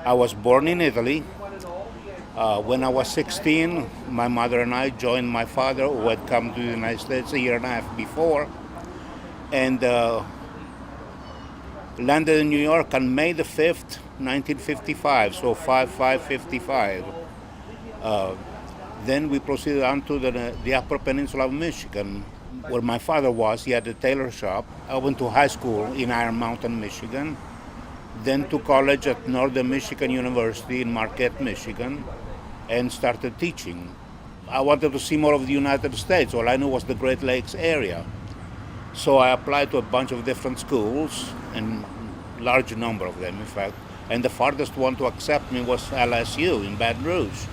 I was born in Italy. When I was 16, my mother and I joined my father, who had come to the United States a year and a half before, and landed in New York on May the 5th, 1955, so 5/5/55. Then we proceeded on to the Upper Peninsula of Michigan, where my father was. He had a tailor shop. I went to high school in Iron Mountain, Michigan, then to college at Northern Michigan University in Marquette, Michigan, and started teaching. I wanted to see more of the United States. All I knew was the Great Lakes area. So I applied to a bunch of different schools, and large number of them, in fact. And the farthest one to accept me was LSU in Baton Rouge.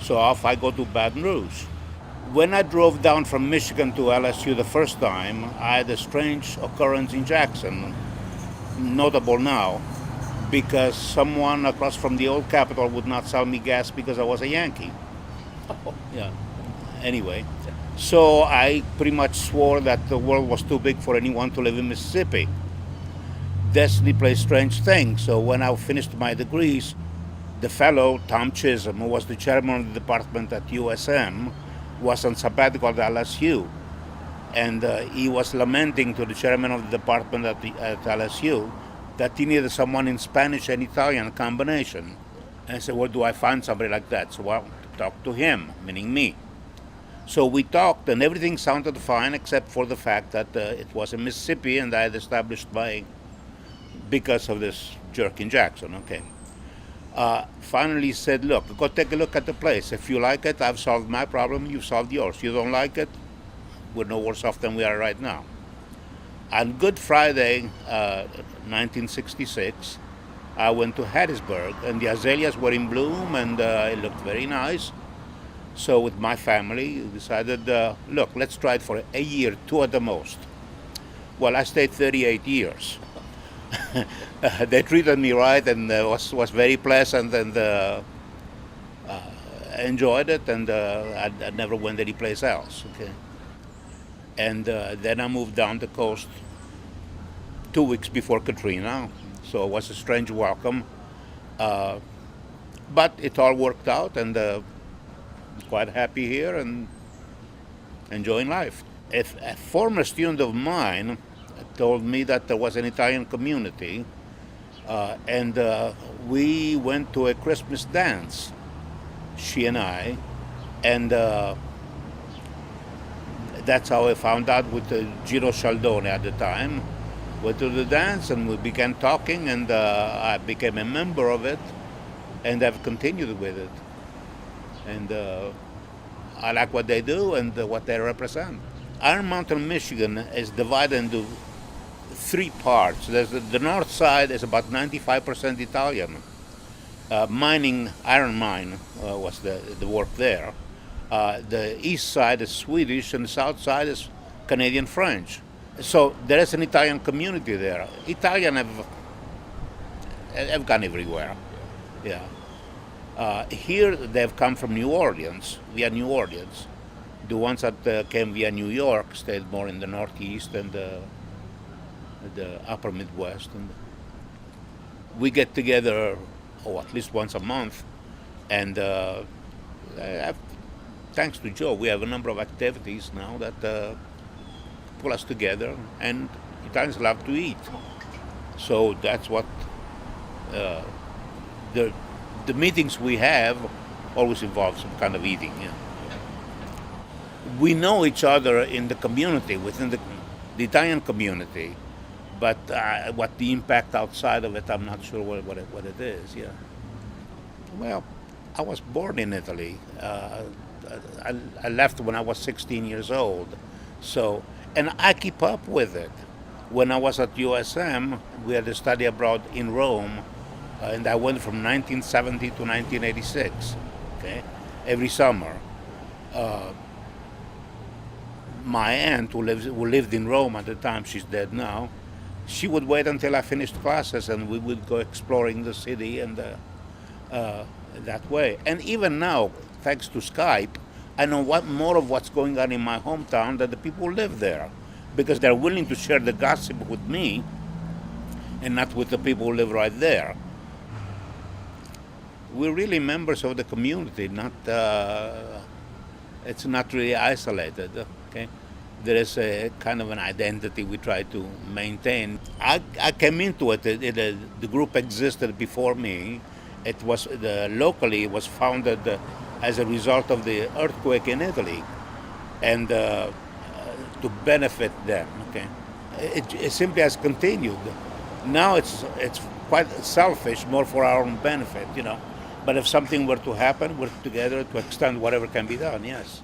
So off I go to Baton Rouge. When I drove down from Michigan to LSU the first time, I had a strange occurrence in Jackson, notable now, because someone across from the old Capitol would not sell me gas because I was a Yankee. Yeah. Anyway, so I pretty much swore that the world was too big for anyone to live in Mississippi. Destiny plays strange things. So when I finished my degrees, the fellow, Tom Chisholm, who was the chairman of the department at USM, was on sabbatical at LSU. And he was lamenting to the chairman of the department at LSU that he needed someone in Spanish and Italian combination. And I said, where do I find somebody like that? So, well, talk to him, meaning me. So we talked, and everything sounded fine except for the fact that it was in Mississippi, and I had established because of this jerk in Jackson, okay. Finally said, look, go take a look at the place. If you like it, I've solved my problem, you've solved yours. You don't like it, we're no worse off than we are right now. On Good Friday, 1966, I went to Hattiesburg, and the azaleas were in bloom, and it looked very nice. So with my family, we decided, look, let's try it for a year, 2 at the most. Well, I stayed 38 years. They treated me right, and was very pleasant, and enjoyed it, and I never went anyplace else. Okay. And then I moved down the coast 2 weeks before Katrina, so it was a strange welcome. But it all worked out, and quite happy here and enjoying life. If a former student of mine told me that there was an Italian community, and we went to a Christmas dance, she and I, and that's how I found out with Gino Cialdone at the time. Went to the dance and we began talking, and I became a member of it, and I've continued with it. And I like what they do and what they represent. Iron Mountain, Michigan is divided into 3 parts. The north side is about 95% Italian. Iron mine was the work there. The east side is Swedish, and the south side is Canadian French. So there is an Italian community there. Italian have gone everywhere. Yeah. Here they've come from New Orleans, via New Orleans. The ones that came via New York stayed more in the Northeast and the upper Midwest. And we get together, at least once a month, and thanks to Joe, we have a number of activities now that pull us together, and Italians love to eat. So that's what the meetings we have always involve some kind of eating. Yeah. We know each other in the community, within the Italian community, but what the impact outside of it, I'm not sure what it is. Yeah. Well, I was born in Italy. I left when I was 16 years old, and I keep up with it. When I was at USM, we had a study abroad in Rome, and I went from 1970 to 1986, okay, every summer. My aunt, who lived in Rome at the time, she's dead now, she would wait until I finished classes, and we would go exploring the city and that way. And even now, thanks to Skype, I know more of what's going on in my hometown than the people who live there, because they're willing to share the gossip with me and not with the people who live right there. we're really members of the community. Not it's not really isolated. Okay, there is a kind of an identity we try to maintain. I came into it. The group existed before me. It was locally. It was founded as a result of the earthquake in Italy, and to benefit them. Okay, it simply has continued. Now it's quite selfish, more for our own benefit, you know. But if something were to happen, we're together to extend whatever can be done. Yes.